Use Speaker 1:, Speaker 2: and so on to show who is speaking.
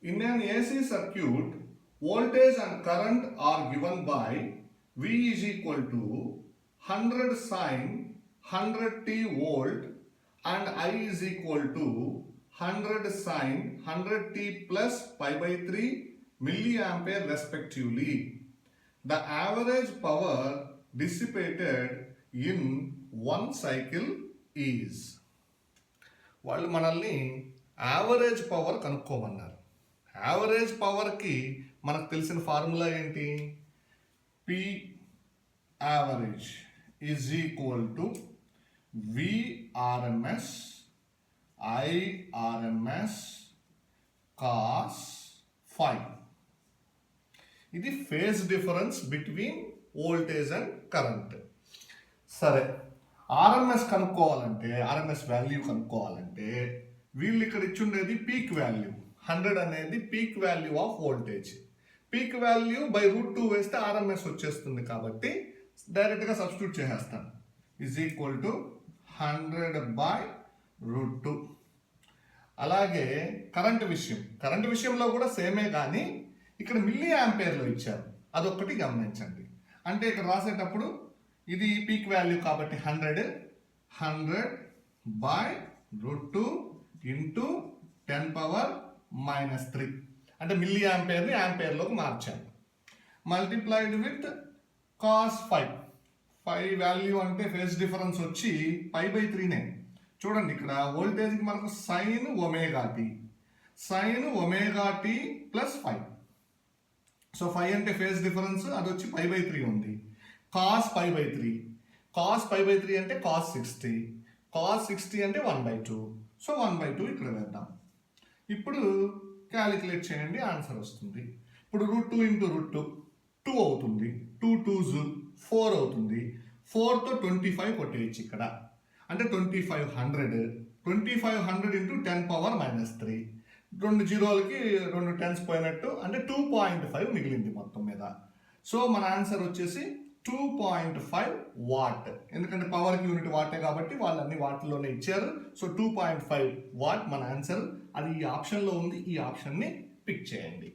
Speaker 1: In an AC circuit, voltage and current are given by V is equal to 100 sine 100 t volt and I is equal to 100 sine 100 t plus pi by 3 milliampere respectively. The average power dissipated in one cycle is. వాళ్ళు మనల్ని average power కనుక్కోమన్నారు. Average పవర్కి మనకు తెలిసిన formula ఏంటి? P average is equal to VRMS IRMS cos phi. ఇది phase difference between voltage and current. సరే, RMS కనుక్కోవాలంటే, ఆర్ఎంఎస్ వాల్యూ కనుక్కోవాలంటే వీళ్ళు ఇక్కడ ఇచ్చుండేది పీక్ వాల్యూ. 100 అనేది peak value of voltage. Peak value by √2 వేస్తే ఆర్ఎంఎస్ వచ్చేస్తుంది కాబట్టి డైరెక్ట్గా సబ్స్టిట్యూట్ చేసేస్తాను. Is equal to 100 by √2. అలాగే కరెంట్ విషయంలో కూడా సేమే, కానీ ఇక్కడ మిల్లీ యాంపేర్లో ఇచ్చారు. అదొక్కటి గమనించండి. అంటే ఇక్కడ రాసేటప్పుడు ఇది పీక్ వాల్యూ కాబట్టి 100 బై √2 ఇంటూ 10⁻³ అంటే మిల్లీ యాంపేర్ని యాంపేర్లోకి మార్చాను. మల్టిప్లైడ్ విత్ కాస్ 5 వాల్యూ అంటే ఫేజ్ డిఫరెన్స్ వచ్చి π/3నే. చూడండి, ఇక్కడ వోల్టేజ్కి మనకు sine omega t plus 5. So 5 అంటే ఫేజ్ డిఫరెన్స్, అది వచ్చి π/3 ఉంది. కాస్ π/3 అంటే కాస్ 60 అంటే 1/2. సో 1/2 ఇక్కడ వేద్దాం. ఇప్పుడు క్యాలిక్యులేట్ చేయండి, ఆన్సర్ వస్తుంది. ఇప్పుడు √2 ఇంటూ √2 2 అవుతుంది. 2 2s 4 అవుతుంది. 4తో 25 కొట్టేయచ్చు ఇక్కడ. అంటే 2500 ఇంటూ 10⁻³ 2 జీరోలకి 2 టెన్స్ పోయినట్టు, అంటే 2.5 మిగిలింది మొత్తం మీద. సో మన ఆన్సర్ వచ్చేసి 2.5 వాట్. ఎందుకంటే పవర్కి యూనిట్ వాటే కాబట్టి వాళ్ళు అన్ని వాటిలోనే ఇచ్చారు. సో 2.5 వాట్ మన ఆన్సర్. అది ఈ ఆప్షన్లో ఉంది. ఈ ఆప్షన్ని పిక్ చేయండి.